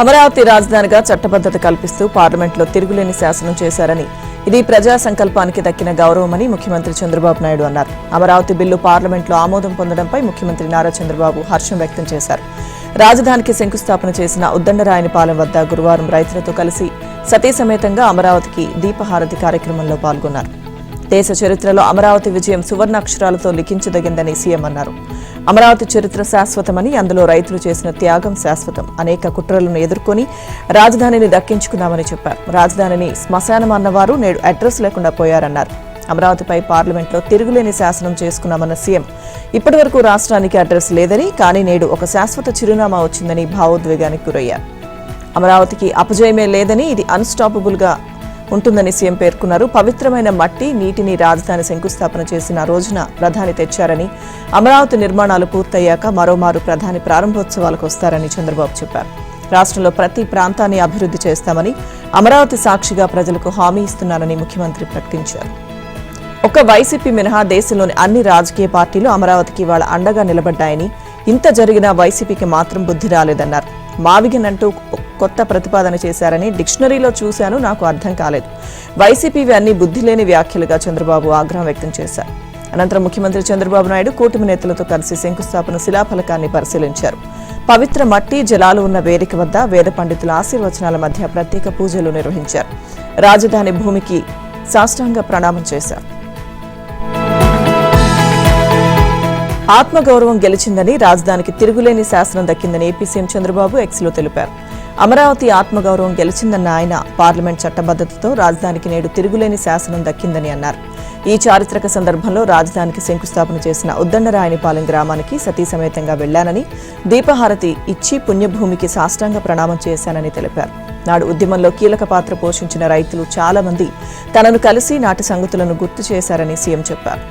అమరావతి రాజధానిగా చట్టబద్ధత కల్పిస్తూ పార్లమెంట్లో తిరుగులేని శాసనం చేశారని, ఇది ప్రజా సంకల్పానికి దక్కిన గౌరవమని ముఖ్యమంత్రి చంద్రబాబు నాయుడు అన్నారు. అమరావతి బిల్లు పార్లమెంట్లో ఆమోదం పొందడంపై ముఖ్యమంత్రి నారా చంద్రబాబు హర్షం వ్యక్తం చేశారు. రాజధానికి శంకుస్థాపన చేసిన ఉద్దండరాయనిపాలెం వద్ద గురువారం రైతులతో కలిసి సతీ సమేతంగా అమరావతికి దీపహారతి కార్యక్రమంలో పాల్గొన్నారు. దేశ చరిత్రలో అమరావతి విజయం సువర్ణాక్షరాలతో లిఖించదగిందని సీఎం అన్నారు. అమరావతి చరిత్ర శాశ్వతమని, అందులో రైతులు చేసిన త్యాగం శాశ్వతం. అనేక కుట్రలను ఎదుర్కొని రాజధానిని దక్కించుకున్నామని చెప్పారు. రాజధానిని శ్మశానం అన్నవారు నేడు అడ్రస్ లేకుండా పోయారన్నారు. అమరావతిపై పార్లమెంట్లో తిరుగులేని శాసనం చేసుకున్నామన్న సీఎం, ఇప్పటి వరకు రాష్ట్రానికి అడ్రస్ లేదని, కానీ నేడు ఒక శాశ్వత చిరునామా వచ్చిందని భావోద్వేగానికి గురయ్యారు. అమరావతికి అపజయమే లేదని, ఇది అన్స్టాపబుల్ గా ఉంటుందని సీఎం పేర్కొన్నారు. పవిత్రమైన మట్టి, నీటిని రాజధాని శంకుస్థాపన చేసిన రోజున ప్రధాని తెచ్చారని, అమరావతి నిర్మాణాలు పూర్తయ్యాక మరోమారు ప్రధాని ప్రారంభోత్సవాలకు వస్తారని చంద్రబాబు చెప్పారు. రాష్ట్రంలో ప్రతి ప్రాంతాన్ని అభివృద్ధి చేస్తామని, అమరావతి సాక్షిగా ప్రజలకు హామీ ఇస్తున్నారని ముఖ్యమంత్రి ప్రకటించారు. ఒక్క వైసీపీ మినహా దేశంలోని అన్ని రాజకీయ పార్టీలు అమరావతికి వాళ్ళ అండగా నిలబడ్డాయని, ఇంత జరిగినా వైసీపీకి మాత్రం బుద్ధి రాలేదన్నారు. మావిగన్ అంటూ కొత్త ప్రతిపాదన చేశారని డిక్షనరీలో చూశాను, నాకు అర్థం కాలేదు. వైసీపీవి అన్ని బుద్ధి లేని వ్యాఖ్యలుగా చంద్రబాబు ఆగ్రహం వ్యక్తం చేశారు. అనంతరం ముఖ్యమంత్రి చంద్రబాబు నాయుడు కూటమి నేతలతో కలిసి శంకుస్థాపన శిలాఫలకాన్ని పరిశీలించారు. పవిత్ర మట్టి, జలాలు ఉన్న వేదిక వద్ద వేద పండితుల ఆశీర్వచనాల మధ్య ప్రత్యేక పూజలు నిర్వహించారు. రాజధాని భూమికి సాష్టాంగ ప్రణామం చేశారు. ఆత్మగౌరవం గెలిచిందని, రాజధానికి తిరుగులేని శాసనం దక్కిందని ఏపీ సీఎం చంద్రబాబు ఎక్స్లో తెలిపారు. అమరావతి ఆత్మగౌరవం గెలిచిందన్న ఆయన, పార్లమెంట్ చట్టబద్ధతతో రాజధానికి నేడు తిరుగులేని శాసనం దక్కిందని అన్నారు. ఈ చారిత్రక సందర్భంలో రాజధానికి శంకుస్థాపన చేసిన ఉద్దండరాయనిపాలెం గ్రామానికి సతీ సమేతంగా వెళ్లానని, దీపహారతి ఇచ్చి పుణ్యభూమికి సాష్టాంగ ప్రణామం చేశానని తెలిపారు. నాడు ఉద్యమంలో కీలక పాత్ర పోషించిన రైతులు చాలా మంది తనను కలిసి నాటి సంగతులను గుర్తు చేశారని సీఎం చెప్పారు.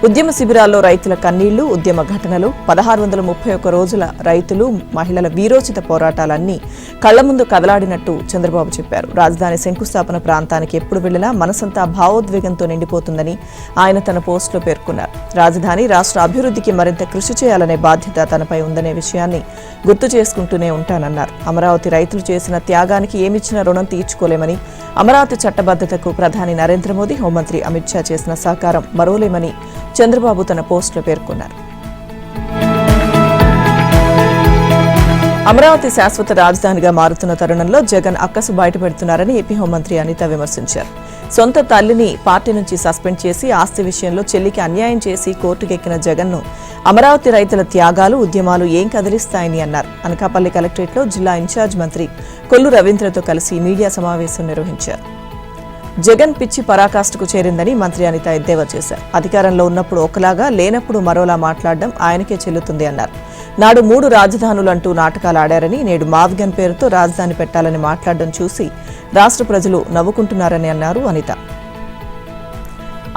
ఉద్యమ శిబిరాల్లో రైతుల కన్నీళ్లు, ఉద్యమ ఘటనలు, 1631 రోజుల రైతులు, మహిళల వీరోచిత పోరాటాలన్నీ కళ్ల ముందు కదలాడినట్టు చంద్రబాబు చెప్పారు. రాజధాని శంకుస్థాపన ప్రాంతానికి ఎప్పుడు వెళ్లినా మనసంతా భావోద్వేగంతో నిండిపోతుందని ఆయన తన పోస్టులో పేర్కొన్నారు. రాజధాని రాష్ట్ర అభివృద్ధికి మరింత కృషి చేయాలనే బాధ్యత తనపై ఉందనే విషయాన్ని గుర్తు చేసుకుంటూనే ఉంటానన్నారు. అమరావతి రైతులు చేసిన త్యాగానికి ఏమిచ్చినా రుణం తీర్చుకోలేమని, అమరావతి చట్టబద్ధతకు ప్రధాని నరేంద్ర మోదీ, హోంమంత్రి అమిత్ షా చేసిన సహకారం మరోలేమని చంద్రబాబు తన పోస్టులో పేర్కొన్నారు. అమరావతి శాశ్వత రాజధానిగా మారుతున్న తరుణంలో జగన్ అక్కసు బయటపెడుతున్నారని ఏపీ హోంమంత్రి అనిత విమర్శించారు. సొంత తల్లిని పార్టీ నుంచి సస్పెండ్ చేసి, ఆస్తి విషయంలో చెల్లికి అన్యాయం చేసి కోర్టుకెక్కిన జగన్ను అమరావతి రైతుల త్యాగాలు, ఉద్యమాలు ఏం కదిలిస్తాయని అన్నారు. అనకాపల్లి కలెక్టరేట్లో జిల్లా ఇన్ఛార్జ్ మంత్రి కొల్లు రవీంద్రతో కలిసి మీడియా సమావేశం నిర్వహించారు. జగన్ పిచ్చి పరాకాష్ఠకు చేరిందని మంత్రి అనిత ఎద్దేవా చేశారు. అధికారంలో ఉన్నప్పుడు ఒకలాగా, లేనప్పుడు మరోలా మాట్లాడడం ఆయనకే చెల్లుతుంది అన్నారు. నాడు 3 రాజధానులంటూ నాటకాలు ఆడారని, నేడు మావిగన్ పేరుతో రాజధాని పెట్టాలని మాట్లాడడం చూసి రాష్ట్ర ప్రజలు నవ్వుకుంటున్నారని అన్నారు అనిత.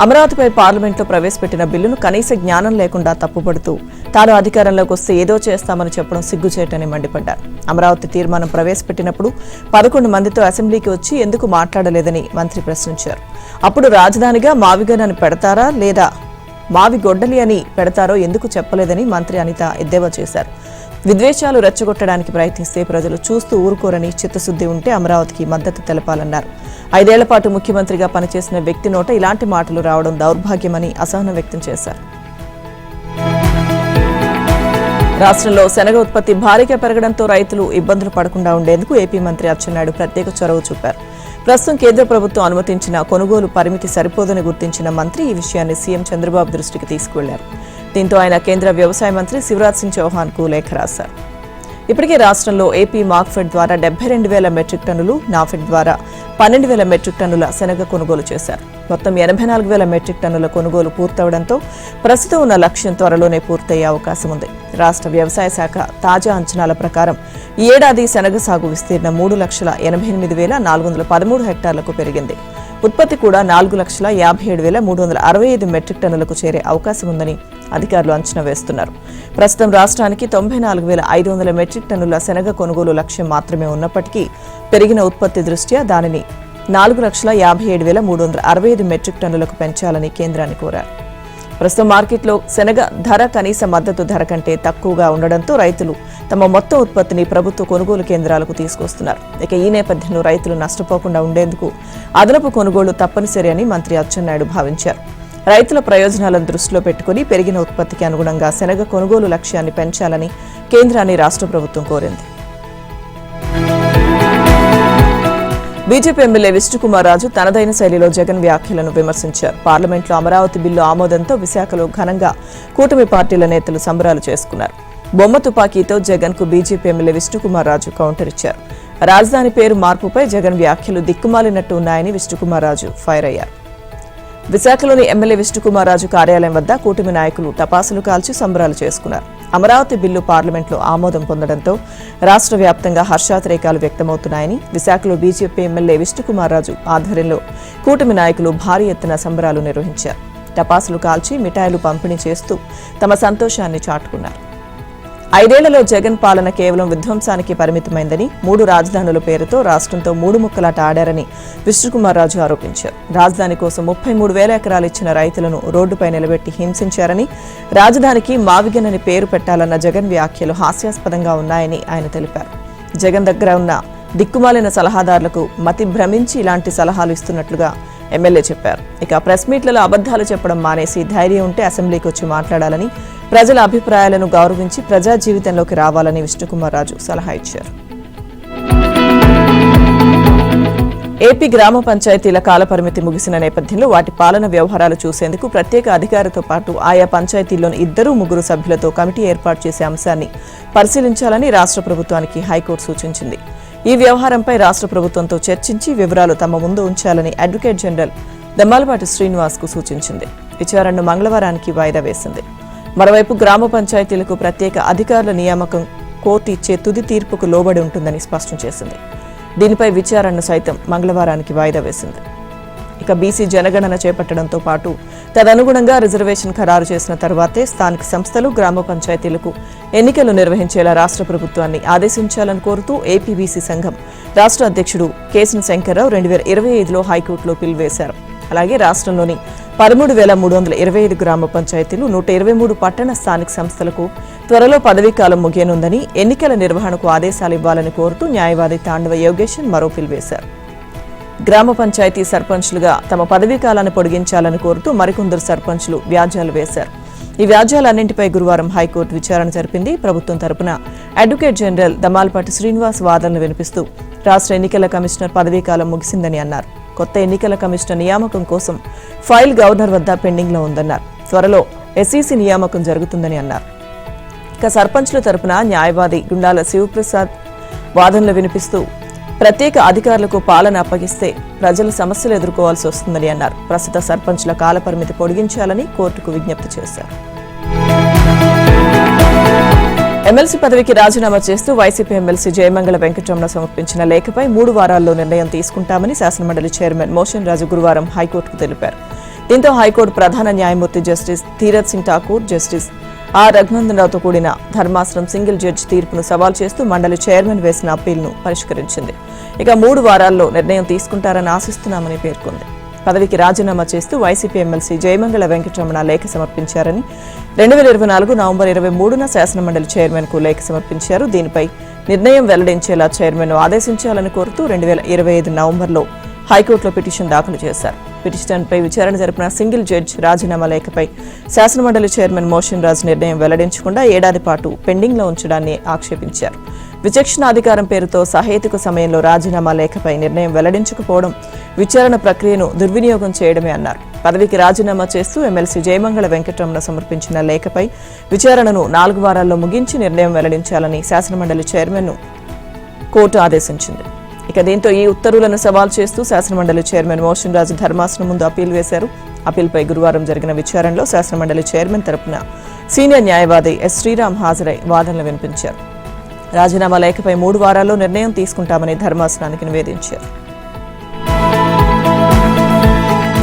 అమరావతిపై పార్లమెంట్లో ప్రవేశపెట్టిన బిల్లును కనీస జ్ఞానం లేకుండా తప్పుపడుతూ, తాను అధికారంలోకి వస్తే ఏదో చేస్తామని చెప్పడం సిగ్గుచేటని మండిపడ్డారు. అమరావతి తీర్మానం ప్రవేశపెట్టినప్పుడు 11 మందితో అసెంబ్లీకి వచ్చి ఎందుకు మాట్లాడలేదని మంత్రి ప్రశ్నించారు. అప్పుడు రాజధానిగా మావిగన్ అని పెడతారా, లేదా మావి గొడ్డలి అని పెడతారో ఎందుకు చెప్పలేదని మంత్రి అనిత ఎద్దేవా చేశారు. విద్వేషాలు రెచ్చగొట్టడానికి ప్రయత్నిస్తే ప్రజలు చూస్తూ ఊరుకోరని, చిత్తశుద్ధి ఉంటే అమరావతికి మద్దతు తెలపాలన్నారు. 5 ఏళ్ల పాటు ముఖ్యమంత్రిగా పనిచేసిన వ్యక్తి నోట ఇలాంటి మాటలు రావడం దౌర్భాగ్యమని అసహనం వ్యక్తం చేశారు. రాష్ట్రంలో శనగ ఉత్పత్తి భారీగా పెరగడంతో రైతులు ఇబ్బందులు పడకుండా ఉండేందుకు ఏపీ మంత్రి అచ్చెన్నాయుడు ప్రత్యేక చొరవ చూపారు. ప్రస్తుతం కేంద్ర ప్రభుత్వం అనుమతించిన కొనుగోలు పరిమితి సరిపోదని గుర్తించిన మంత్రి ఈ విషయాన్ని సీఎం చంద్రబాబు దృష్టికి తీసుకువెళ్లారు. దీంతో ఆయన కేంద్ర వ్యవసాయ మంత్రి శివరాజ్ సింగ్ చౌహాన్కు లేఖ రాశారు. ఇప్పటికే రాష్ట్రంలో ఏపీ మార్క్ఫెడ్ ద్వారా 72,000 మెట్రిక్ టన్నులు, నాఫెడ్ ద్వారా 12,000 మెట్రిక్ టన్నుల శనగ కొనుగోలు చేశారు. మొత్తం 84,000 మెట్రిక్ టన్నుల కొనుగోలు పూర్తవడంతో ప్రస్తుతం ఉన్న లక్ష్యం త్వరలోనే పూర్తయ్యే అవకాశం ఉంది. రాష్ట్ర వ్యవసాయ శాఖ తాజా అంచనాల ప్రకారం ఈ ఏడాది శనగ సాగు విస్తీర్ణం 3,88,413 హెక్టార్లకు పెరిగింది. ఉత్పత్తి కూడా 4,57,365 మెట్రిక్ టన్నులకు చేరే అవకాశం ఉందని అధికారులు అంచనా వేస్తున్నారు. ప్రస్తుతం రాష్ట్రానికి 94,500 మెట్రిక్ టన్నుల శనగ కొనుగోలు లక్ష్యం మాత్రమే ఉన్నప్పటికీ పెరిగిన ఉత్పత్తి దృష్ట్యా దానిని 4,57,365 మెట్రిక్ టన్నులకు పెంచాలని కేంద్రాన్ని కోరారు. ప్రస్తుతం మార్కెట్లో శనగ ధర కనీస మద్దతు ధర కంటే తక్కువగా ఉండడంతో రైతులు తమ మొత్తం ఉత్పత్తిని ప్రభుత్వ కొనుగోలు కేంద్రాలకు తీసుకొస్తున్నారు. ఇక ఈ నేపథ్యంలో రైతులు నష్టపోకుండా ఉండేందుకు అదనపు కొనుగోలు తప్పనిసరి అని మంత్రి అచ్చెన్నాయుడు భావించారు. రైతుల ప్రయోజనాలను దృష్టిలో పెట్టుకుని పెరిగిన ఉత్పత్తికి అనుగుణంగా శనగ కొనుగోలు లక్ష్యాన్ని పెంచాలని కేంద్రాన్ని రాష్ట్ర ప్రభుత్వం కోరింది. బీజేపీ ఎమ్మెల్యే విష్ణుకుమార్ రాజు తనదైన శైలిలో జగన్ వ్యాఖ్యలను విమర్శించారు. పార్లమెంట్లో అమరావతి బిల్లు ఆమోదంతో విశాఖలో ఘనంగా కూటమి పార్టీల నేతలు సంబరాలు చేసుకున్నారు. బొమ్మ తుపాకీతో జగన్ కు BJP MLA Vishnukumar Raju counter ఇచ్చారు. రాజధాని పేరు మార్పుపై జగన్ వ్యాఖ్యలు దిక్కుమాలినట్టు ఉన్నాయని విష్ణుకుమార్ రాజు ఫైర్ అయ్యారు. విశాఖలోని ఎమ్మెల్యే విష్ణుకుమార్ రాజు కార్యాలయం వద్ద కూటమి నాయకులు టపాసులు కాల్చి సంబరాలు చేసుకున్నారు. అమరావతి బిల్లు పార్లమెంట్లో ఆమోదం పొందడంతో రాష్ట్ర వ్యాప్తంగా హర్షాతిరేకాలు వ్యక్తమవుతున్నాయని విశాఖలో బీజేపీ ఎమ్మెల్యే విష్ణుకుమార్ రాజు ఆధ్వర్యంలో కూటమి నాయకులు భారీ ఎత్తున సంబరాలు నిర్వహించారు. టపాసులు కాల్చి మిఠాయిలు పంపిణీ చేస్తూ తమ సంతోషాన్ని చాటుకున్నారు. 5 ఏళ్లలో జగన్ పాలన కేవలం విధ్వంసానికి పరిమితమైందని, 3 రాజధానుల పేరుతో రాష్ట్రంతో 3 ముక్కలాట ఆడారని విష్ణుకుమార్ రాజు ఆరోపించారు. రాజధాని కోసం 33,000 ఎకరాలు ఇచ్చిన రైతులను రోడ్డుపై నిలబెట్టి హింసించారని, రాజధానికి మావిగనని పేరు పెట్టాలన్న జగన్ వ్యాఖ్యలు హాస్యాస్పదంగా ఉన్నాయని ఆయన తెలిపారు. జగన్ దగ్గర ఉన్న దిక్కుమాలిన సలహాదారులకు మతి భ్రమించి ఇలాంటి సలహాలు ఇస్తున్నట్లుగా ఎమ్మెల్యే చెప్పారు. ఇక ప్రెస్ మీట్లలో అబద్ధాలు చెప్పడం మానేసి ధైర్యం ఉంటే అసెంబ్లీకి వచ్చి మాట్లాడాలని, ప్రజల అభిప్రాయాలను గౌరవించి ప్రజా జీవితంలోకి రావాలని విష్ణుకుమార్ రాజు సలహా ఇచ్చారు. ఏపీ గ్రామ పంచాయతీల కాలపరిమితి ముగిసిన నేపథ్యంలో వాటి పాలన వ్యవహారాలు చూసేందుకు ప్రత్యేక అధికారితో పాటు ఆయా పంచాయతీల్లోని 2-3 సభ్యులతో కమిటీ ఏర్పాటు చేసే అంశాన్ని పరిశీలించాలని రాష్ట్ర ప్రభుత్వానికి హైకోర్టు సూచించింది. ఈ వ్యవహారంపై రాష్ట్ర ప్రభుత్వంతో చర్చించి వివరాలు తమ ముందు ఉంచాలని అడ్వకేట్ జనరల్ దమ్మాలపాటి శ్రీనివాస్ కు సూచించింది. విచారణను మంగళవారానికి వాయిదా వేసింది. మరోవైపు గ్రామ పంచాయతీలకు ప్రత్యేక అధికారుల నియామకం కోర్టు ఇచ్చే తుది తీర్పుకు లోబడి ఉంటుందని స్పష్టం చేసింది. దీనిపై విచారణను సైతం మంగళవారానికి వాయిదా వేసింది. ఇక బీసీ జనగణన చేపట్టడంతో పాటు తదనుగుణంగా రిజర్వేషన్ ఖరారు చేసిన తర్వాతే స్థానిక సంస్థలు, గ్రామ పంచాయతీలకు ఎన్నికలు నిర్వహించేలా రాష్ట్ర ప్రభుత్వాన్ని ఆదేశించాలని కోరుతూ ఏపీ బీసీ సంఘం రాష్ట్ర అధ్యక్షుడు కేసిన శంకర్రావు 2025లో హైకోర్టులో పిల్ వేశారు. అలాగే రాష్ట్రంలోని 13,325 గ్రామ పంచాయతీలు, 123 పట్టణ స్థానిక సంస్థలకు త్వరలో పదవీకాలం ముగియనుందని, ఎన్నికల నిర్వహణకు ఆదేశాలు ఇవ్వాలని కోరుతూ న్యాయవాది తాండవ యోగేషన్ మరో పిల్ వేశారు. గ్రామ పంచాయతీ సర్పంచ్లుగా తమ పదవీకాలాన్ని పొడిగించాలని కోరుతూ మరికొందరు సర్పంచ్లు వ్యాజ్యాలు వేశారు. ఈ వ్యాజ్యాలన్నింటిపై గురువారం హైకోర్టు విచారణ జరిపింది. ప్రభుత్వం తరపున అడ్వకేట్ జనరల్ దమ్మాలపాటి శ్రీనివాస్ వాదనలు వినిపిస్తూ రాష్ట్ర ఎన్నికల కమిషనర్ పదవీకాలం ముగిసిందని అన్నారు. కొత్త ఎన్నికల కమిషనర్ నియామకం కోసం ఫైల్ గవర్నర్ వద్ద పెండింగ్లో ఉందన్నారు. త్వరలో ఎస్ఈసీ నియామకం జరుగుతుందని అన్నారు. ఇక సర్పంచ్ల తరపున న్యాయవాది గుండాల శివప్రసాద్ వాదనలు వినిపిస్తూ ప్రత్యేక అధికారులకు పాలన అప్పగిస్తే ప్రజలు సమస్యలు ఎదుర్కోవాల్సి వస్తుందని అన్నారు. ప్రస్తుత సర్పంచ్ల కాలపరిమితి పొడిగించాలని కోర్టుకు విజ్ఞప్తి చేశారు. ఎమ్మెల్సీ పదవికి రాజీనామా చేస్తూ వైసీపీ ఎమ్మెల్సీ జయమంగళ వెంకటరమణ సమర్పించిన లేఖపై 3 వారాల్లో నిర్ణయం తీసుకుంటామని శాసనమండలి చైర్మన్ మోషన్ రాజు గురువారం హైకోర్టుకు తెలిపారు. దీంతో హైకోర్టు ప్రధాన న్యాయమూర్తి justice Dheeraj Singh Thakur, justice R రఘునందనరావుతో కూడిన ధర్మాసనం సింగిల్ జడ్జి తీర్పును సవాల్ చేస్తూ మండలి చైర్మన్ వేసిన అప్పీల్ను పరిష్కరించింది. ఇక 3 వారాల్లో నిర్ణయం తీసుకుంటారని ఆశిస్తున్నామని పేర్కొంది. పదవికి రాజీనామా చేస్తూ వైసీపీ ఎమ్మెల్సీ జయమంగళ వెంకటరమణ లేఖ సమర్పించారని 2024 నవంబర్ 23న శాసనమండలి చైర్మన్ కు లేఖ సమర్పించారు. దీనిపై నిర్ణయం వెల్లడించేలా చైర్మన్ ఆదేశించాలని కోరుతూ 2025 నవంబర్లో హైకోర్టులో పిటిషన్ దాఖలు చేశారు. పిటిషన్పై విచారణ జరిపిన సింగిల్ జడ్జి రాజీనామా లేఖపై శాసనమండలి చైర్మన్ మోషన్ రాజు నిర్ణయం వెల్లడించకుండా 1 ఏడాది పాటు పెండింగ్లో ఉంచడాన్ని ఆక్షేపించారు. విచక్షణాధికారం పేరుతో సహేతుక సమయంలో రాజీనామా లేఖపై నిర్ణయం వెల్లడించకపోవడం విచారణ ప్రక్రియను దుర్వినియోగం చేయడమే అన్నారు. పదవికి రాజీనామా చేస్తూ ఎమ్మెల్సీ జయమంగళ వెంకటరమణ సమర్పించిన లేఖపై విచారణను 4 వారాల్లో ముగించి నిర్ణయం వెల్లడించాలని శాసనమండలి చైర్మన్ను కోర్టు ఆదేశించింది. ఇక దీంతో ఈ ఉత్తర్వులను సవాల్ చేస్తూ శాసనమండలి చైర్మన్ మోషన్ రాజు ధర్మాసనం ముందు అప్పీల్ వేశారు. అప్పీల్పై గురువారం జరిగిన విచారణలో శాసనమండలి చైర్మన్ తరపున సీనియర్ న్యాయవాది ఎస్ శ్రీరామ్ హాజరై వాదనలు వినిపించారు. రాజీనామా లేఖపై 3 వారాల్లో నిర్ణయం తీసుకుంటామని ధర్మాసనానికి నివేదించారు.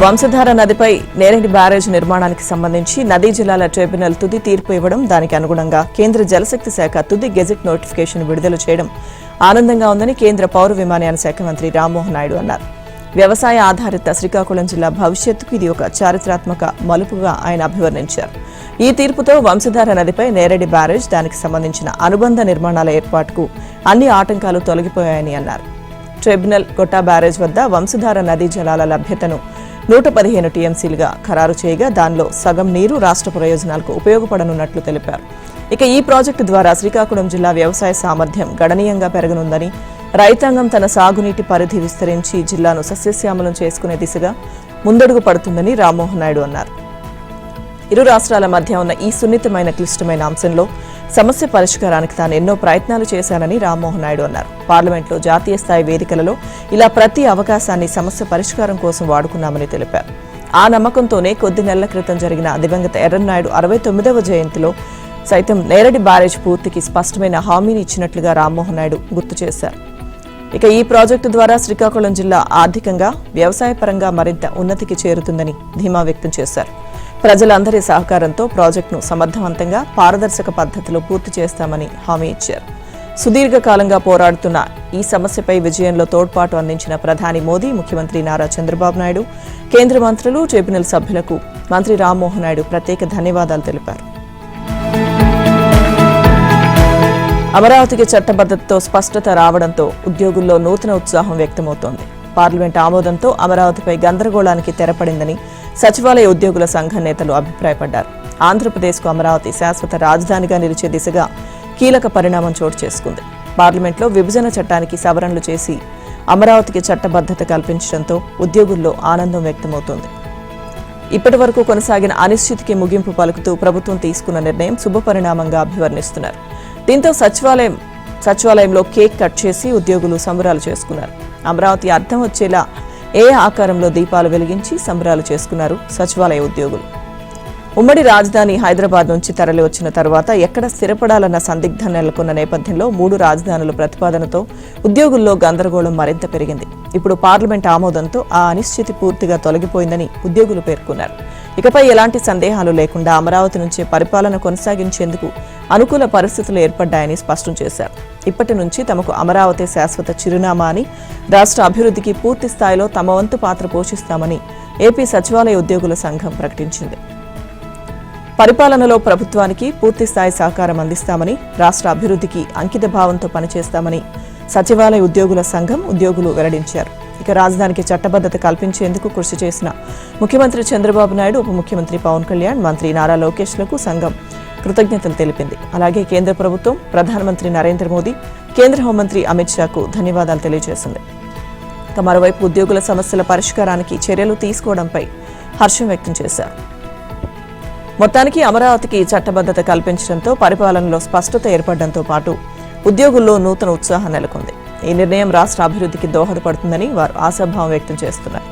వంశధార నదిపై నేరేడి బ్యారేజ్ నిర్మాణానికి సంబంధించి నదీ జలాల ట్రిబ్యునల్ తుది తీర్పు ఇవ్వడం, దానికి అనుగుణంగా కేంద్ర జలశక్తి శాఖ తుది గెజెట్ నోటిఫికేషన్ విడుదల చేయడం ఆనందంగా ఉందని కేంద్ర పౌర విమానయాన శాఖ మంత్రి రామ్మోహన్ నాయుడు అన్నారు. వ్యవసాయ ఆధారిత శ్రీకాకుళం జిల్లా భవిష్యత్తుకు ఇది ఒక చారిత్రాత్మక మలుపుగా ఆయన అభివర్ణించారు. ఈ తీర్పుతో వంశధార నదిపై నేరేడి బ్యారేజ్, దానికి సంబంధించిన అనుబంధ నిర్మాణాల ఏర్పాటుకు అన్ని ఆటంకాలు తొలగిపోయాయని అన్నారు. ట్రిబ్యునల్ గొట్టా బ్యారేజ్ వద్ద వంశధార నదీ జలాల లభ్యతను 115 టీఎంసీలుగా ఖరారు చేయగా దానిలో సగం నీరు రాష్ట్ర ప్రయోజనాలకు ఉపయోగపడనున్నట్లు తెలిపారు. ఇక ఈ ప్రాజెక్టు ద్వారా శ్రీకాకుళం జిల్లా వ్యవసాయ సామర్థ్యం గణనీయంగా పెరగనుందని, రైతాంగం తన సాగునీటి పరిధి విస్తరించి జిల్లాను సస్యశ్యామలం చేసుకునే దిశగా ముందడుగు పడుతుందని రామ్మోహన్ నాయుడు అన్నారు. ఇరు రాష్ట్రాల మధ్య ఉన్న ఈ సున్నితమైన క్లిష్టమైన అంశంలో సమస్య పరిష్కారానికి తాను ఎన్నో ప్రయత్నాలు చేశానని రామ్మోహన్ నాయుడు అన్నారు. పార్లమెంట్లో జాతీయ స్థాయి వేదికలలో ఇలా ప్రతి అవకాశాన్ని సమస్య పరిష్కారం కోసం వాడుకున్నామని తెలిపారు. ఆ నమ్మకంతోనే కొద్ది నెలల క్రితం జరిగిన దివంగత ఎర్రన్నాయుడు 69వ జయంతిలో సైతం నేరేడి బ్యారేజ్ పూర్తికి స్పష్టమైన హామీని ఇచ్చినట్లుగా రామ్మోహన్ నాయుడు గుర్తు చేశారు. ఇక ఈ ప్రాజెక్టు ద్వారా శ్రీకాకుళం జిల్లా ఆర్థికంగా, వ్యవసాయపరంగా మరింత ఉన్నతికి చేరుతుందని ధీమా వ్యక్తం చేశారు. ప్రజలందరి సహకారంతో ప్రాజెక్టును సమర్థవంతంగా, పారదర్శక పద్ధతిలో పూర్తి చేస్తామని హామీ ఇచ్చారు. సుదీర్ఘకాలంగా పోరాడుతున్న ఈ సమస్యపై విజయంలో తోడ్పాటు అందించిన ప్రధాని మోదీ, ముఖ్యమంత్రి నారా చంద్రబాబు నాయుడు, కేంద్ర మంత్రులు, ట్రిబ్యునల్ సభ్యులకు మంత్రి రామ్మోహన్ నాయుడు ప్రత్యేక ధన్యవాదాలు తెలిపారు. అమరావతికి చట్టబద్ధతతో స్పష్టత రావడంతో ఉద్యోగుల్లో నూతన ఉత్సాహం వ్యక్తమవుతోంది. పార్లమెంట్ ఆమోదంతో అమరావతిపై గందరగోళానికి తెరపడిందని సచివాలయ ఉద్యోగుల సంఘం నేతలు అభిప్రాయపడ్డారు. ఆంధ్రప్రదేశ్కు అమరావతి శాశ్వత రాజధానిగా నిలిచే దిశగా కీలక పరిణామం చోటు చేసుకుంది. పార్లమెంట్లో విభజన చట్టానికి సవరణలు చేసి అమరావతికి చట్టబద్ధత కల్పించడంతో ఉద్యోగుల్లో ఆనందం వ్యక్తమవుతోంది. ఇప్పటి వరకు కొనసాగిన అనిశ్చితికి ముగింపు పలుకుతూ ప్రభుత్వం తీసుకున్న నిర్ణయం శుభపరిణామంగా అభివర్ణిస్తున్నారు. దీంతో సచివాలయంలో కేక్ కట్ చేసి ఉద్యోగులు సంబరాలు చేసుకున్నారు. అమరావతి అర్థం వచ్చేలా ఏ ఆకారంలో దీపాలు వెలిగించి సంబరాలు చేసుకున్నారు సచివాలయ ఉద్యోగులు. ఉమ్మడి రాజధాని హైదరాబాద్ నుంచి తరలి వచ్చిన తర్వాత ఎక్కడ స్థిరపడాలన్న సందిగ్ధం నెలకొన్న నేపథ్యంలో 3 రాజధానుల ప్రతిపాదనతో ఉద్యోగుల్లో గందరగోళం మరింత పెరిగింది. ఇప్పుడు పార్లమెంట్ ఆమోదంతో ఆ అనిశ్చితి పూర్తిగా తొలగిపోయిందని ఉద్యోగులు పేర్కొన్నారు. ఇకపై ఎలాంటి సందేహాలు లేకుండా అమరావతి నుంచే పరిపాలన కొనసాగించేందుకు అనుకూల పరిస్థితులు ఏర్పడ్డాయని స్పష్టం చేశారు. ఇప్పటి నుంచి తమకు అమరావతి శాశ్వత చిరునామా అని, రాష్ట్ర అభివృద్ధికి పూర్తి స్థాయిలో తమ వంతు పాత్ర పోషిస్తామని ఏపీ సచివాలయ ఉద్యోగుల సంఘం ప్రకటించింది. పరిపాలనలో ప్రభుత్వానికి పూర్తి స్థాయి సహకారం అందిస్తామని, రాష్ట్ర అభివృద్ధికి అంకిత భావంతో పనిచేస్తామని సచివాలయ ఉద్యోగుల సంఘం ఉద్యోగులు వెల్లడించారు. ఇక రాజధానికి చట్టబద్ధత కల్పించేందుకు కృషి చేసిన ముఖ్యమంత్రి చంద్రబాబు నాయుడు, ఉప ముఖ్యమంత్రి పవన్ కళ్యాణ్, మంత్రి నారా లోకేష్లకు సంఘం కృతజ్ఞతలు తెలిపింది. అలాగే కేంద్ర ప్రభుత్వం, ప్రధానమంత్రి నరేంద్ర మోదీ, కేంద్ర హోంమంత్రి అమిత్ షాకు ధన్యవాదాలు తెలియజేసింది. ఇక మరోవైపు ఉద్యోగుల సమస్యల పరిష్కారానికి చర్యలు తీసుకోవడంపై హర్షం వ్యక్తం చేశారు. మొత్తానికి అమరావతికి చట్టబద్ధత కల్పించడంతో పరిపాలనలో స్పష్టత ఏర్పడడంతో పాటు ఉద్యోగుల్లో నూతన ఉత్సాహం నెలకొంది. ఈ నిర్ణయం రాష్ట్ర అభివృద్ధికి దోహదపడుతుందని వారు ఆశాభావం వ్యక్తం చేస్తున్నారు.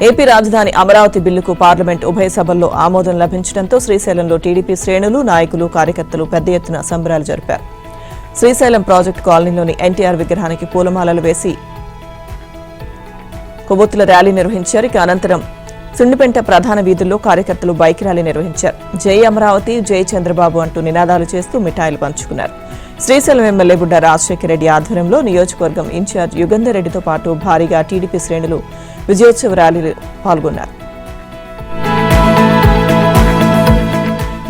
ఏపీ రాజధాని అమరావతి బిల్లుకు పార్లమెంట్ ఉభయ సభల్లో ఆమోదం లభించడంతో శ్రీశైలంలో టీడీపీ శ్రేణులు, నాయకులు, కార్యకర్తలు పెద్ద ఎత్తున సంబరాలు జరిపారు. శ్రీశైలం ప్రాజెక్టు కాలనీలోని ఎన్టీఆర్ విగ్రహానికి పూలమాలలు వేసి కొవ్వొత్తుల ర్యాలీ నిర్వహించారు. ఇక అనంతరం సుండిపెంట ప్రధాన వీధుల్లో కార్యకర్తలు బైక్ ర్యాలీ నిర్వహించారు. జై అమరావతి, జై చంద్రబాబు అంటూ నినాదాలు చేస్తూ మిఠాయిలు పంచుకున్నారు. శ్రీశైలం ఎమ్మెల్యే బుడ్డ రాజశేఖర రెడ్డి ఆధ్వర్యంలో నియోజకవర్గం ఇన్ఛార్జ్ యుగంధర్ రెడ్డితో పాటు భారీగా టీడీపీ శ్రేణులు విజయోత్సవ ర్యాలీలో పాల్గొన్నారు.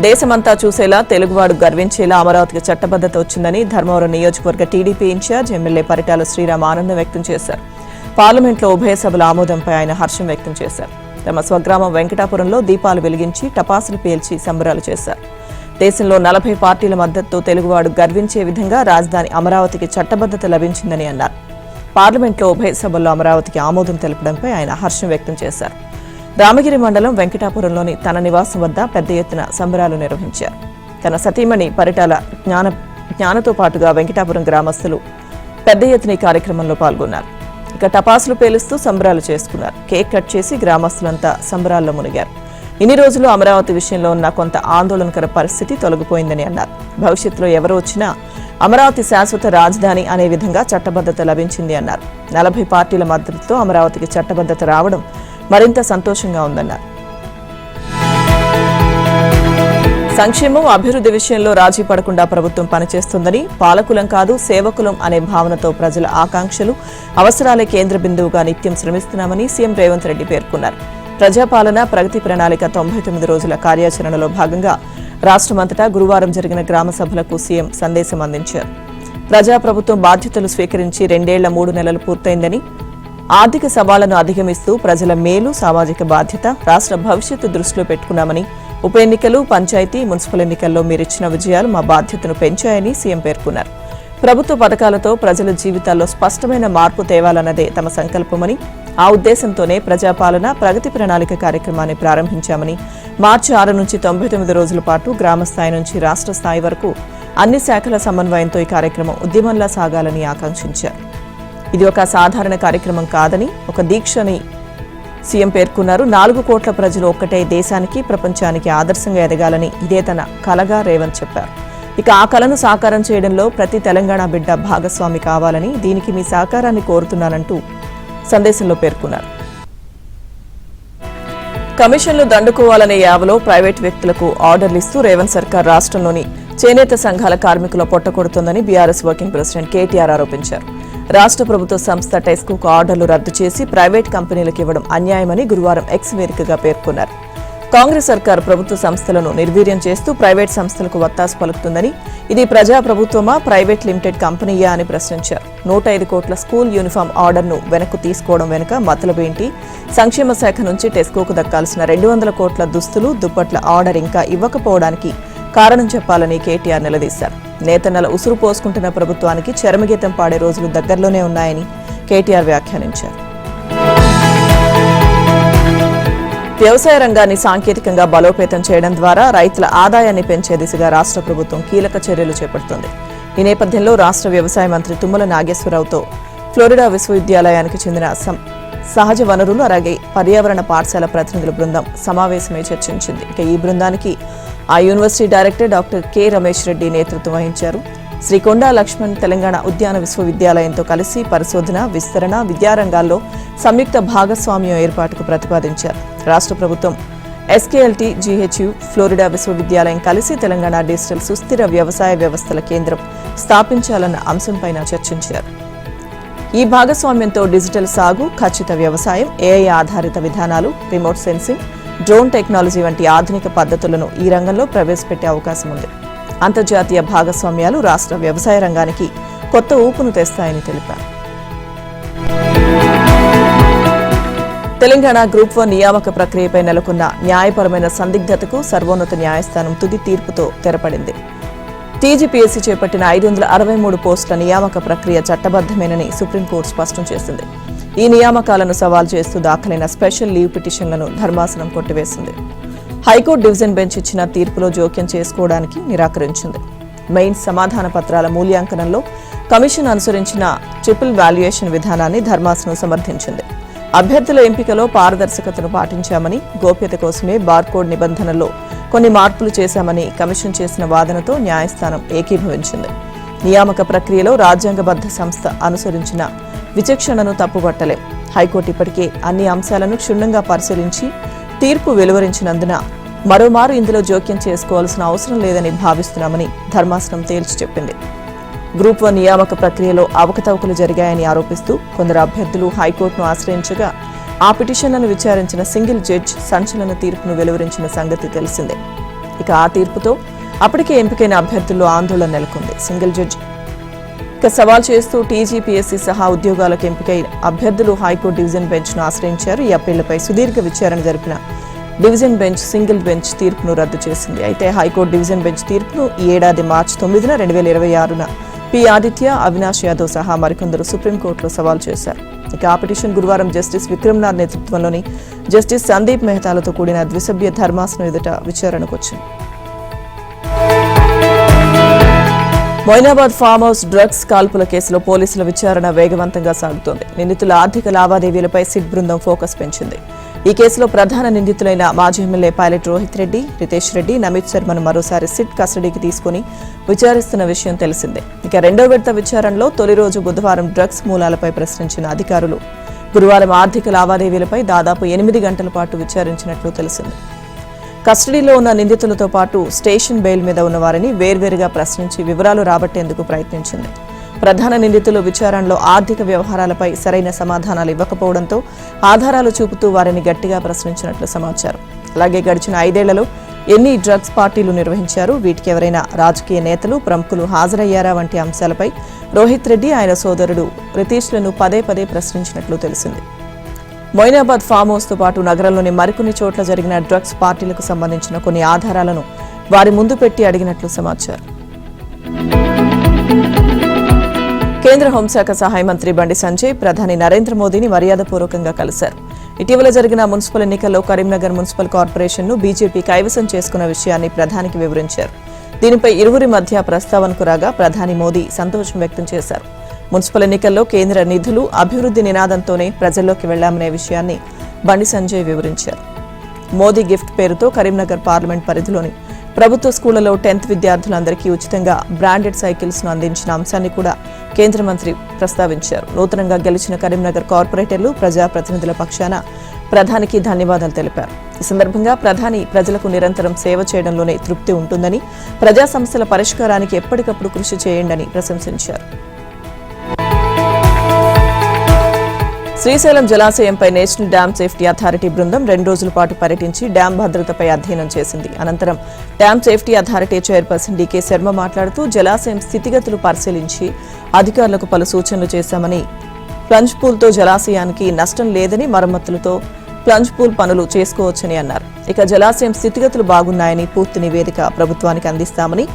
దేశమంతా చూసేలా, తెలుగువాడు గర్వించేలా అమరావతికి చట్టబద్ధత వచ్చిందని ధర్మవరం నియోజకవర్గ టీడీపీ ఇన్ఛార్జ్ ఎమ్మెల్యే పరిటాల శ్రీరామ్ ఆనందం వ్యక్తం చేశారు. పార్లమెంట్లో ఉభయ సభల ఆమోదంపై ఆయన హర్షం వ్యక్తం చేశారు. తమ స్వగ్రామం వెంకటాపురంలో దీపాలు వెలిగించి, టపాసులు పేల్చి సంబరాలు చేశారు. దేశంలో 40 పార్టీల మద్దతుతో తెలుగువాడు గర్వించే విధంగా రాజధాని అమరావతికి చట్టబద్ధత లభించిందని అన్నారు. పార్లమెంట్లో ఉభయ సభల్లో అమరావతికి ఆమోదం తెలపడంపై ఆయన హర్షం వ్యక్తం చేశారు. రామగిరి మండలం వెంకటాపురంలోని తన నివాసం వద్ద పెద్ద ఎత్తున సంబరాలు నిర్వహించారు. తన సతీమణి పరిటాల జ్ఞానతో పాటుగా వెంకటాపురం గ్రామస్తులు పెద్ద ఎత్తున ఈ కార్యక్రమంలో పాల్గొన్నారు. ఇక టపాసులు పేలుస్తూ సంబరాలు చేసుకున్నారు. కేక్ కట్ చేసి గ్రామస్తులంతా సంబరాల్లో మునిగారు. ఇన్ని రోజులు అమరావతి విషయంలో ఉన్న కొంత ఆందోళనకర పరిస్థితి తొలగిపోయిందని అన్నారు. భవిష్యత్తులో ఎవరు వచ్చినా అమరావతి శాశ్వత రాజధాని అనే విధంగా చట్టబద్ధత లభించింది అన్నారు. 40 పార్టీల మద్దతుతో అమరావతికి చట్టబద్ధత రావడం మరింత సంతోషంగా ఉందన్నారు. సంక్షేమం అభివృద్ధి విషయంలో రాజీ పడకుండా ప్రభుత్వం పనిచేస్తుందని, పాలకులం కాదు సేవకులం అనే భావనతో ప్రజల ఆకాంక్షలు, అవసరాలే కేంద్ర బిందువుగా నిత్యం శ్రమిస్తున్నామని సీఎం రేవంత్ రెడ్డి పేర్కొన్నారు. ప్రజాపాలన ప్రగతి ప్రణాళిక 99 రోజుల కార్యాచరణలో భాగంగా రాష్ట్రమంతటా గురువారం జరిగిన గ్రామ సభలకు సీఎం సందేశం అందించారు. ప్రజాప్రభుత్వం బాధ్యతలు స్వీకరించి 2 ఏళ్ల 3 నెలలు పూర్తయిందని, ఆర్థిక సవాళ్లను అధిగమిస్తూ ప్రజల మేలు, సామాజిక బాధ్యత, రాష్ట్ర భవిష్యత్తు దృష్టిలో పెట్టుకున్నామని, ఉప ఎన్నికలు, పంచాయతీ, మున్సిపల్ ఎన్నికల్లో మీరిచ్చిన విజయాలు మా బాధ్యతను పెంచాయని సీఎం పేర్కొన్నారు. ప్రభుత్వ పథకాలతో ప్రజల జీవితాల్లో స్పష్టమైన మార్పు తేవాలన్నదే తమ సంకల్పమని, ఆ ఉద్దేశంతోనే ప్రజాపాలన ప్రగతి ప్రణాళిక కార్యక్రమాన్ని ప్రారంభించామని, మార్చి 6 నుంచి 99 రోజుల పాటు గ్రామ స్థాయి నుంచి రాష్ట్ర స్థాయి వరకు అన్ని శాఖల సమన్వయంతో ఈ కార్యక్రమం ఉద్యమంలా సాగాలని ఆకాంక్షించారు. ఇది ఒక సాధారణ కార్యక్రమం కాదని, ఒక దీక్షని సీఎం పేర్కొన్నారు. 4 కోట్ల ప్రజలు ఒక్కటే దేశానికి, ప్రపంచానికి ఆదర్శంగా ఎదగాలని ఇదే తన కలగా రేవంత్ చెప్పారు. ఇక ఆ కలను సాకారం చేయడంలో ప్రతి తెలంగాణ బిడ్డ భాగస్వామి కావాలని, దీనికి మీ సహకారాన్ని కోరుతున్నానంటూ సందేశంలో పేర్కొన్నారు. కమిషన్లు దండుకోవాలనే యావలో ప్రైవేటు వ్యక్తులకు ఆర్డర్లు ఇస్తూ రేవంత్ సర్కార్ రాష్ట్రంలోని చేనేత సంఘాల కార్మికుల పొట్టకొడుతోందని బీఆర్ఎస్ వర్కింగ్ ప్రెసిడెంట్ కేటీఆర్ ఆరోపించారు. రాష్ట్ర ప్రభుత్వ సంస్థ టెస్కోకు ఆర్డర్లు రద్దు చేసి ప్రైవేట్ కంపెనీలకు ఇవ్వడం అన్యాయమని గురువారం ఎక్స్ వేదికగా పేర్కొన్నారు. కాంగ్రెస్ సర్కార్ ప్రభుత్వ సంస్థలను నిర్వీర్యం చేస్తూ ప్రైవేట్ సంస్థలకు వత్తాసు పలుకుతుందని, ఇది ప్రజా ప్రభుత్వమా, ప్రైవేట్ లిమిటెడ్ కంపెనీయా అని ప్రశ్నించారు. 105 కోట్ల స్కూల్ యూనిఫామ్ ఆర్డర్ను వెనక్కు తీసుకోవడం వెనుక మతలబేంటి? సంక్షేమ శాఖ నుంచి టెస్కోకు దక్కాల్సిన 200 కోట్ల దుస్తులు, దుప్పట్ల ఆర్డర్ ఇంకా ఇవ్వకపోవడానికి కారణం చెప్పాలని కేటీఆర్ నిలదీశారు. నేతన్నల ఉసురు పోసుకుంటున్న ప్రభుత్వానికి చరమగీతం పాడే రోజులు దగ్గరలోనే ఉన్నాయని కేటీఆర్ వ్యాఖ్యానించారు. వ్యవసాయ రంగాన్ని సాంకేతికంగా బలోపేతం చేయడం ద్వారా రైతుల ఆదాయాన్ని పెంచే దిశగా రాష్ట్ర ప్రభుత్వం కీలక చర్యలు చేపడుతోంది. ఈ నేపథ్యంలో రాష్ట్ర వ్యవసాయ మంత్రి తుమ్మల నాగేశ్వరరావుతో ఫ్లోరిడా విశ్వవిద్యాలయానికి చెందిన సహజ వనరులు అలాగే పర్యావరణ పాఠశాల ప్రతినిధుల బృందం సమావేశమై చర్చించింది. ఇక ఈ బృందానికి ఆ university director doctor K Ramesh Reddy నేతృత్వం వహించారు. శ్రీ కొండా లక్ష్మణ్ తెలంగాణ ఉద్యాన విశ్వవిద్యాలయంతో కలిసి పరిశోధన, విస్తరణ, విద్యారంగాల్లో సంయుక్త భాగస్వామ్యం ఏర్పాటుకు ప్రతిపాదించారు. రాష్ట్ర ప్రభుత్వం, ఎస్కేఎల్టీ, జీహెచ్యు, ఫ్లోరిడా విశ్వవిద్యాలయం కలిసి తెలంగాణ డిజిటల్ సుస్థిర వ్యవసాయ వ్యవస్థల కేంద్రం స్థాపించాలన్న అంశంపైన చర్చించారు. ఈ భాగస్వామ్యంతో డిజిటల్ సాగు, ఖచ్చిత వ్యవసాయం, ఏఐ ఆధారిత విధానాలు, రిమోట్ సెన్సింగ్, డ్రోన్ టెక్నాలజీ వంటి ఆధునిక పద్ధతులను ఈ రంగంలో ప్రవేశపెట్టే అవకాశం ఉంది. అంతర్జాతీయ భాగస్వామ్యాలు రాష్ట్ర వ్యవసాయ రంగానికి కొత్త ఊపును తెస్తాయని తెలిపారు. తెలంగాణ గ్రూప్ 1 నియామక ప్రక్రియపై నెలకొన్న న్యాయపరమైన సందిగ్ధతకు సర్వోన్నత న్యాయస్థానం తుది తీర్పుతో తెరపడింది. టీజీపీఎస్సీ చేపట్టిన 563 పోస్టుల నియామక ప్రక్రియ చట్టబద్దమేనని సుప్రీంకోర్టు స్పష్టం చేసింది. ఈ నియామకాలను సవాల్ చేస్తూ దాఖలైన స్పెషల్ లీవ్ పిటిషన్లను ధర్మాసనం కొట్టివేసింది. హైకోర్టు డివిజన్ బెంచ్ ఇచ్చిన తీర్పులో జోక్యం చేసుకోవడానికి నిరాకరించింది. మెయిన్స్ సమాధాన పత్రాల మూల్యాంకనంలో కమిషన్ అనుసరించిన ట్రిపుల్ వాల్యుయేషన్ విధానాన్ని ధర్మాసనం సమర్థించింది. అభ్యర్థుల ఎంపికలో పారదర్శకతను పాటించామని, గోప్యత కోసమే బార్కోడ్ నిబంధనల్లో కొన్ని మార్పులు చేశామని కమిషన్ చేసిన వాదనతో న్యాయస్థానం ఏకీభవించింది. నియామక ప్రక్రియలో రాజ్యాంగబద్ధ సంస్థ అనుసరించిన విచక్షణను తప్పుపట్టలేం. హైకోర్టు ఇప్పటికే అన్ని అంశాలను క్షుణ్ణంగా పరిశీలించి తీర్పు వెలువరించినందున మరోమారు ఇందులో జోక్యం చేసుకోవాల్సిన అవసరం లేదని భావిస్తున్నామని ధర్మాసనం తేల్చి చెప్పింది. గ్రూప్ 1 నియామక ప్రక్రియలో అవకతవకలు జరిగాయని ఆరోపిస్తూ కొందరు అభ్యర్థులు హైకోర్టును ఆశ్రయించగా ఆ పిటిషన్లను విచారించిన సింగిల్ జడ్జ్ సంచలన తీర్పును వెలువరించిన సంగతి తెలిసిందే. ఇక ఆ తీర్పుతో అప్పటికే ఎంపికైన అభ్యర్థుల్లో ఆందోళన నెలకొంది. సింగిల్ జడ్జ్ సవాల్ చేస్తూ టీజీపీఎస్సీ సహా ఉద్యోగాలకు ఎంపికైన అభ్యర్థులు హైకోర్టు డివిజన్ బెంచ్ను ఆశ్రయించారు. ఈ అప్పీళ్లపై సుదీర్ఘ విచారణ జరిపిన డివిజన్ బెంచ్ సింగిల్ బెంచ్ తీర్పును రద్దు చేసింది. అయితే హైకోర్టు డివిజన్ బెంచ్ తీర్పును ఈ ఏడాది మార్చి 9, 2026 పి ఆదిత్య, అవినాష్ యాదవ్ సహా మరికొందరు సుప్రీంకోర్టులో సవాల్ చేశారు. ఇక ఆ పిటిషన్ గురువారం జస్టిస్ విక్రమ్నాథ్ నేతృత్వంలోని జస్టిస్ సందీప్ మెహతాలతో కూడిన ద్విసభ్య ధర్మాసనం ఎదుట విచారణకు వచ్చింది. మొయినాబాద్ ఫామ్ హౌస్ డ్రగ్స్ కాల్పుల కేసులో పోలీసుల విచారణ వేగవంతంగా సాగుతోంది. నిందితుల ఆర్థిక లావాదేవీలపై సిట్ బృందం ఫోకస్ పెంచింది. ఈ కేసులో ప్రధాన నిందితులైన మాజీ ఎమ్మెల్యే పైలట్ రోహిత్ రెడ్డి, రితేష్ రెడ్డి, నమిత్ శర్మను మరోసారి సిట్ కస్టడీకి తీసుకుని విచారిస్తున్న విషయం తెలిసిందే. ఇక రెండో విడత విచారణలో తొలి రోజు బుధవారం డ్రగ్స్ మూలాలపై ప్రశ్నించిన అధికారులు గురువారం ఆర్థిక లావాదేవీలపై దాదాపు 8 గంటల పాటు విచారించినట్లు తెలిసింది. కస్టడీలో ఉన్న నిందితులతో పాటు స్టేషన్ బెయిల్ మీద ఉన్న వారిని వేర్వేరుగా ప్రశ్నించి వివరాలు రాబట్టేందుకు ప్రయత్నించింది. ప్రధాన నిందితులు విచారణలో ఆర్థిక వ్యవహారాలపై సరైన సమాధానాలు ఇవ్వకపోవడంతో ఆధారాలు చూపుతూ వారిని గట్టిగా ప్రశ్నించినట్లు సమాచారం. అలాగే గడిచిన 5 ఏళ్లలో ఎన్ని డ్రగ్స్ పార్టీలు నిర్వహించారు, వీటికి ఎవరైనా రాజకీయ నేతలు ప్రముఖులు హాజరయ్యారా వంటి అంశాలపై రోహిత్ రెడ్డి ఆయన సోదరుడు రితీష్లను పదే ప్రశ్నించినట్లు తెలిసింది. మొయినాబాద్ ఫామ్ హౌస్తో పాటు నగరంలోని మరికొన్ని చోట్ల జరిగిన డ్రగ్స్ పార్టీలకు సంబంధించిన కొన్ని ఆధారాలను వారి ముందు పెట్టి అడిగినట్లు సమాచారం. కేంద్ర హోంశాఖ సహాయ మంత్రి బండి సంజయ్ ప్రధాని నరేంద్ర మోదీని మర్యాదపూర్వకంగా కలిశారు. ఇటీవల జరిగిన మున్సిపల్ ఎన్నికల్లో కరీంనగర్ మున్సిపల్ కార్పొరేషన్ను బీజేపీ కైవసం చేసుకున్న విషయాన్ని ప్రధానికి వివరించారు. దీనిపై ఇరువురి మధ్య ప్రస్తావనకు రాగా ప్రధాని మోదీ సంతోషం వ్యక్తం చేశారు. మున్సిపల్ ఎన్నికల్లో కేంద్ర నిధులు అభివృద్ధి నినాదంతోనే ప్రజల్లోకి వెళ్లామనే విషయాన్ని బండి సంజయ్ వివరించారు. మోదీ గిఫ్ట్ పేరుతో కరీంనగర్ పార్లమెంట్ పరిధిలోని ప్రభుత్వ స్కూళ్లలో 10th విద్యార్థులందరికీ ఉచితంగా బ్రాండెడ్ సైకిల్స్ ను అందించిన అంశాన్ని కూడా కేంద్ర మంత్రి ప్రస్తావించారు. నూతనంగా గెలిచిన కరీంనగర్ కార్పొరేటర్లు ప్రజాప్రతినిధుల పక్షాన ప్రధానికి ధన్యవాదాలు తెలిపారు. ఈ సందర్భంగా ప్రధాని ప్రజలకు నిరంతరం సేవ చేయడంలోనే తృప్తి ఉంటుందని, ప్రజా సమస్యల పరిష్కారానికి ఎప్పటికప్పుడు కృషి చేయండని ప్రశంసించారు. శ్రీశైలం జలాశయంపై నేషనల్ డ్యామ్ సేఫ్టీ అథారిటీ బృందం 2 రోజుల పాటు పర్యటించి డ్యామ్ భద్రతపై అధ్యయనం చేసింది. అనంతరం dam safety authority chairperson DK Sharma మాట్లాడుతూ జలాశయం స్థితిగతులు పరిశీలించి అధికారులకు పలు సూచనలు చేశామని, ప్లంజ్ పూల్తో జలాశయానికి నష్టం లేదని, మరమ్మతులతో ప్లంజ్ పూల్ పనులు చేసుకోవచ్చని అన్నారు. ఇక జలాశయం స్థితిగతులు బాగున్నాయని పూర్తి నివేదిక ప్రభుత్వానికి అందిస్తామని,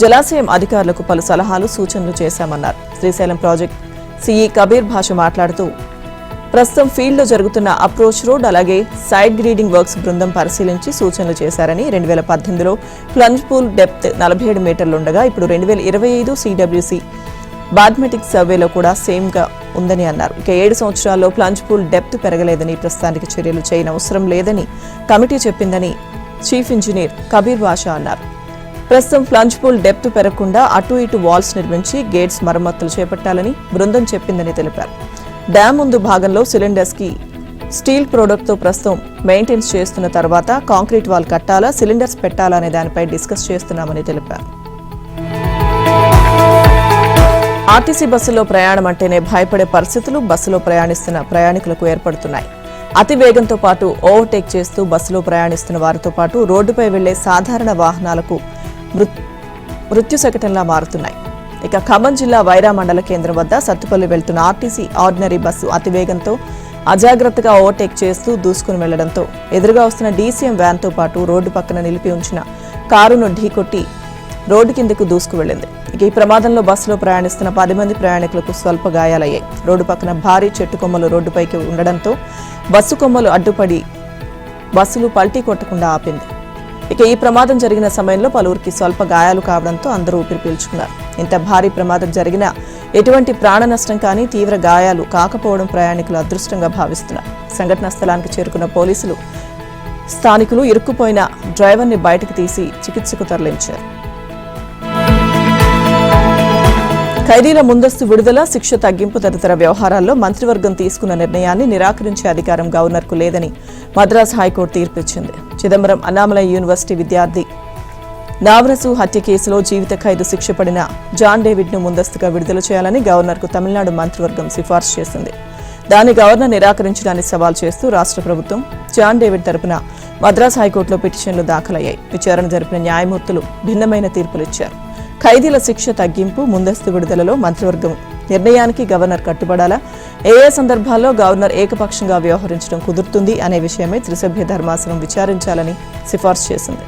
జలాశయం అధికారులకు పలు సలహాలు సూచనలు చేశామన్నారు. శ్రీశైలం ప్రాజెక్ట్ సిఈ కబీర్ భాష మాట్లాడుతూ ప్రస్తుతం ఫీల్డ్లో జరుగుతున్న అప్రోచ్ రోడ్ అలాగే సైడ్ గ్రీడింగ్ వర్క్స్ బృందం పరిశీలించి సూచనలు చేశారని, 2018లో ప్లంజ్ పూల్ డెప్త్ 47 మీటర్లుండగా ఇప్పుడు 2025 సిడబ్ల్యూసి బాథమెటిక్ సర్వేలో కూడా సేమ్గా ఉందని అన్నారు. ఇక 7 సంవత్సరాల్లో ప్లంజ్ పూల్ డెప్త్ పెరగలేదని, ప్రస్తుతానికి చర్యలు చేయనవసరం లేదని కమిటీ చెప్పిందని చీఫ్ ఇంజనీర్ కబీర్ బాషా అన్నారు. ప్రస్తుతం ప్లంజ్ పూల్ డెప్త్ పెరగకుండా అటు ఇటు వాల్స్ నిర్మించి గేట్స్ మరమ్మతులు చేపట్టాలని బృందం చెప్పిందని తెలిపారు. డ్యామ్ ముందు భాగంలో సిలిండర్స్ కి స్టీల్ ప్రోడక్ట్తో ప్రస్తుతం మెయింటైన్స్ చేస్తున్న తర్వాత కాంక్రీట్ వాల్ కట్టాలా, సిలిండర్స్ పెట్టాలా అనే దానిపై డిస్కస్ చేస్తున్నామని తెలిపారు. ఆర్టీసీ బస్సులో ప్రయాణం అంటేనే భయపడే పరిస్థితులు బస్సులో ప్రయాణిస్తున్న ప్రయాణికులకు ఏర్పడుతున్నాయి. అతి వేగంతో పాటు ఓవర్టేక్ చేస్తూ బస్సులో ప్రయాణిస్తున్న వారితో పాటు రోడ్డుపై వెళ్లే సాధారణ వాహనాలకు మృత్యు శకటంలా మారుతున్నాయి. ఇక ఖమ్మం జిల్లా వైరా మండల కేంద్రం వద్ద సత్తుపల్లి వెళ్తున్న ఆర్టీసీ ఆర్డినరీ బస్సు అతివేగంతో అజాగ్రత్తగా ఓవర్టేక్ చేస్తూ దూసుకుని వెళ్లడంతో ఎదురుగా వస్తున్న డీసీఎం వ్యాన్తో పాటు రోడ్డు పక్కన నిలిపి ఉంచిన కారును ఢీకొట్టి రోడ్డు కిందకు దూసుకు వెళ్లింది. ఇక ఈ ప్రమాదంలో బస్సులో ప్రయాణిస్తున్న 10 మంది ప్రయాణికులకు స్వల్ప గాయాలయ్యాయి. రోడ్డు పక్కన భారీ చెట్టు కొమ్మలు రోడ్డుపైకి ఉండడంతో బస్సు కొమ్మలు అడ్డుపడి బస్సులు పల్టీ కొట్టకుండా ఆపింది. ఇక ఈ ప్రమాదం జరిగిన సమయంలో పలువురికి స్వల్ప గాయాలు కావడంతో అందరూ ఊపిరి పీల్చుకున్నారు. ఇంత భారీ ప్రమాదం జరిగినా ఎటువంటి ప్రాణ నష్టం కానీ తీవ్ర గాయాలు కాకపోవడం ప్రయాణికులు అదృష్టంగా భావిస్తున్నారు. సంఘటనా స్థలానికి చేరుకున్న పోలీసులు స్థానికులు ఇరుక్కుపోయిన డ్రైవర్ని బయటకు తీసి చికిత్సకు తరలించారు. ఖైదీల ముందస్తు విడుదల, శిక్ష తగ్గింపు తదితర వ్యవహారాల్లో మంత్రివర్గం తీసుకున్న నిర్ణయాన్ని నిరాకరించే అధికారం గవర్నర్కు లేదని మద్రాసు హైకోర్టు తీర్పిచ్చింది. చిదంబరం అన్నామలై యూనివర్సిటీ విద్యార్థి నావరసు హత్య కేసులో జీవిత ఖైదు శిక్ష పడిన జాన్ డేవిడ్ను ముందస్తుగా విడుదల చేయాలని గవర్నర్కు తమిళనాడు మంత్రివర్గం సిఫార్సు చేసింది. దాన్ని గవర్నర్ నిరాకరించడాన్ని సవాల్ చేస్తూ రాష్ట్ర ప్రభుత్వం జాన్ డేవిడ్ తరపున మద్రాసు హైకోర్టులో పిటిషన్లు దాఖలయ్యాయి. విచారణ జరిపిన న్యాయమూర్తులు భిన్నమైన తీర్పులిచ్చారు. ఖైదీల శిక్ష తగ్గింపు, ముందస్తు విడుదలలో మంత్రివర్గం నిర్ణయానికి గవర్నర్ కట్టుబడాలా, ఏ సందర్భాల్లో గవర్నర్ ఏకపక్షంగా వ్యవహరించడం కుదురుతుంది అనే విషయమై త్రిసభ్య ధర్మాసనం విచారించాలని సిఫార్సు చేసింది.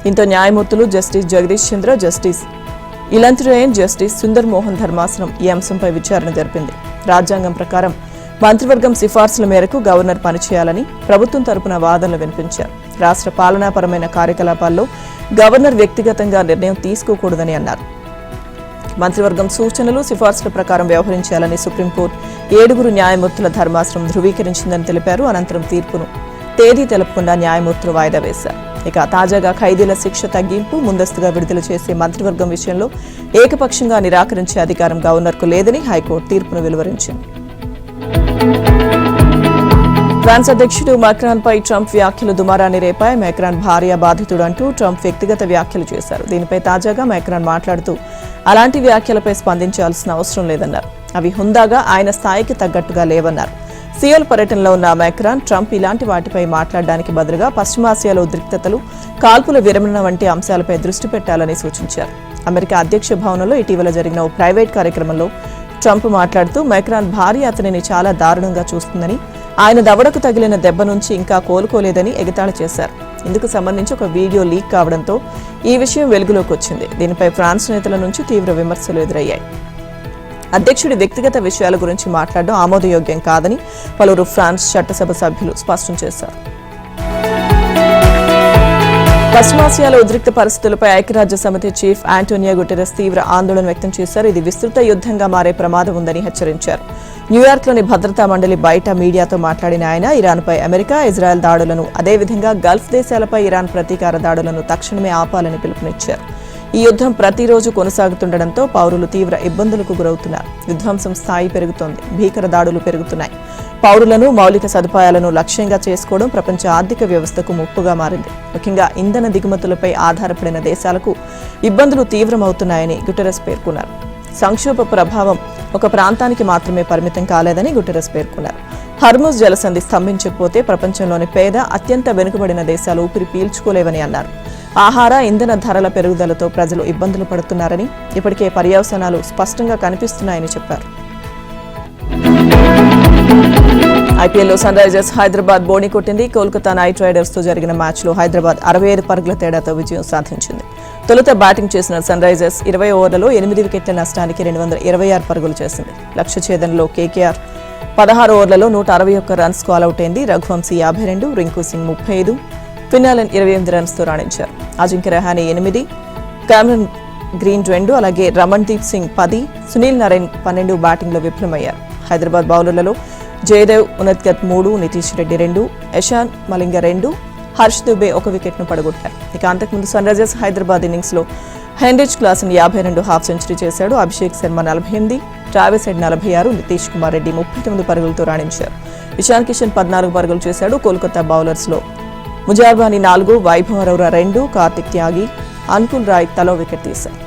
దీంతో న్యాయమూర్తులు జస్టిస్ జగదీష్ చంద్ర, జస్టిస్ ఇలంత్రేయన్, జస్టిస్ సుందర్ మోహన్ ధర్మాసనం ఈ అంశంపై విచారణ జరిపింది. రాజ్యాంగం ప్రకారం మంత్రివర్గం సిఫార్సుల మేరకు గవర్నర్ పనిచేయాలని ప్రభుత్వం తరపున వాదనలు వినిపించారు. రాష్ట్ర పాలనాపరమైన కార్యకలాపాల్లో గవర్నర్ వ్యక్తిగతంగా నిర్ణయం తీసుకోకూడదని అన్నారు. మంత్రివర్గం సూచనలు, సిఫార్సుల ప్రకారం వ్యవహరించాలని సుప్రీంకోర్టు 7 న్యాయమూర్తుల ధర్మాసనం ధృవీకరించిందని తెలిపారు. అనంతరం తీర్పును తేదీ తెలపకుండా న్యాయమూర్తులు వాయిదా వేశారు. ఇక తాజాగా ఖైదీల శిక్ష తగ్గింపు, ముందస్తుగా విడుదల చేసే మంత్రివర్గం విషయంలో ఏకపక్షంగా నిరాకరించే అధికారం గవర్నర్కు లేదని హైకోర్టు తీర్పును వెలువరించింది. ఫ్రాన్స్ అధ్యక్షుడు మాక్రాన్ పై ట్రంప్ వ్యాఖ్యలు దుమారాన్ని రేపాయి. మాక్రాన్ భార్య బాధితుడు అంటూ ట్రంప్ వ్యక్తిగత వ్యాఖ్యలు చేశారు. దీనిపై తాజాగా మాక్రాన్ మాట్లాడుతూ అలాంటి వ్యాఖ్యలపై స్పందించాల్సిన అవసరం లేదన్నారు. అవి హుందాగా ఆయన స్థాయికి తగ్గట్టుగా లేవన్నారు. సియోల్ పర్యటనలో ఉన్న మాక్రాన్ ట్రంప్ ఇలాంటి వాటిపై మాట్లాడడానికి బదులుగా పశ్చిమాసియాలో ఉద్రిక్తతలు, కాల్పుల విరమణ వంటి అంశాలపై దృష్టి పెట్టాలని సూచించారు. అమెరికా అధ్యక్ష భవనంలో ఇటీవల జరిగిన ఓ ప్రైవేట్ కార్యక్రమంలో ట్రంప్ మాట్లాడుతూ మాక్రాన్ భార్య అతనిని చాలా దారుణంగా చూస్తుందని, ఆయన దవడకు తగిలిన దెబ్బ నుంచి ఇంకా కోలుకోలేదని ఎగతాళి చేశారు. ఇందుకు సంబంధించి ఒక వీడియో లీక్ కావడంతో ఈ విషయం వెలుగులోకి వచ్చింది. దీనిపై ఫ్రాన్స్ నేతల నుంచి తీవ్ర విమర్శలు ఎదురయ్యాయి. అధ్యక్షుడి వ్యక్తిగత విషయాల గురించి మాట్లాడడం ఆమోదయోగ్యం కాదని పలువురు ఫ్రాన్స్ చట్టసభ సభ్యులు స్పష్టం చేశారు. పశ్చిమాసియాలో ఉద్రిక్త పరిస్థితులపై ఐక్యరాజ్య సమితి చీఫ్ ఆంటోనియో గుటెరస్ తీవ్ర ఆందోళన వ్యక్తం చేశారు. ఇది విస్తృత యుద్ధంగా మారే ప్రమాదం ఉందని హెచ్చరించారు. న్యూయార్క్లోని భద్రతా మండలి బయట మీడియాతో మాట్లాడిన ఆయన ఇరాన్పై అమెరికా, ఇజ్రాయెల్ దాడులను, అదేవిధంగా గల్ఫ్ దేశాలపై ఇరాన్ ప్రతీకార దాడులను తక్షణమే ఆపాలని పిలుపునిచ్చారు. ఈ యుద్ధం ప్రతిరోజు కొనసాగుతుండటంతో పౌరులు తీవ్ర ఇబ్బందులకు గురవుతున్నారు. విధ్వంసం స్థాయి పెరుగుతోంది, భీకర దాడులు పెరుగుతున్నాయి. పౌరులను, మౌలిక సదుపాయాలను లక్ష్యంగా చేసుకోవడం ప్రపంచ ఆర్థిక వ్యవస్థకు ముప్పుగా మారింది. ముఖ్యంగా ఇంధన దిగుమతులపై ఆధారపడిన దేశాలకు ఇబ్బందులు తీవ్రమవుతున్నాయని గుటెరస్ పేర్కొన్నారు. సంక్షోభ ప్రభావం ఒక ప్రాంతానికి మాత్రమే పరిమితం కాలేదని గుటెరస్ పేర్కొన్నారు. హర్ముజ్ జలసంధి స్తంభించకపోతే ప్రపంచంలోని పేద, అత్యంత వెనుకబడిన దేశాలు ఊపిరి పీల్చుకోలేవని అన్నారు. ఆహార, ఇంధన ధరల పెరుగుదలతో ప్రజలు ఇబ్బందులు పడుతున్నారని, ఇప్పటికే పర్యవసానాలు స్పష్టంగా కనిపిస్తున్నాయని చెప్పారు. ఐపీఎల్లో సన్ రైజర్స్ హైదరాబాద్ బోణి కొట్టింది. కోల్కతా నైట్ రైడర్స్ తో జరిగిన మ్యాచ్లో హైదరాబాద్ 65 పరుగుల తేడాతో విజయం సాధించింది. తొలుత బ్యాటింగ్ చేసిన సన్ రైజర్స్ 20 ఓవర్లలో 8 వికెట్ల నష్టానికి 226 పరుగులు చేసింది. లక్ష్య ఛేదనలో కేకేఆర్ 16 ఓవర్లలో 161 రన్స్కు ఆలౌట్ అయింది. రఘువంశీ 52, రింకు సింగ్ 35, ఫినాలెన్ 28 రన్స్తో రాణించారు. అజింక్య రహానే 8, కామరన్ గ్రీన్ 2, అలాగే రమణ్దీప్ సింగ్ 10, సునీల్ నరైన్ 12 బ్యాటింగ్లో విఫలమయ్యారు. హైదరాబాద్ బౌలర్లలో జయదేవ్ ఉనద్గత్ 3, నితీష్ రెడ్డి 2, యశాన్ మలింగ 2, హర్ష్ దుబే 1 వికెట్ను పడగొట్టారు. ఇక అంతకుముందు సన్ రైజర్స్ హైదరాబాద్ ఇన్నింగ్స్లో హెన్రిచ్ క్లాసన్ 52 హాఫ్ సెంచరీ చేశాడు. అభిషేక్ శర్మ 48, ట్రావిస్ హెడ్ 46, నితీష్ కుమార్ రెడ్డి 39 పరుగులతో రాణించారు. ఇషాన్ కిషన్ 14 పరుగులు చేశాడు. కోల్కతా బౌలర్స్లో ముజార్బానీ 4, వైభవ్ అరోరా 2, కార్తిక్ త్యాగి, అన్కుల్ రాయ్ తలో వికెట్ తీశారు.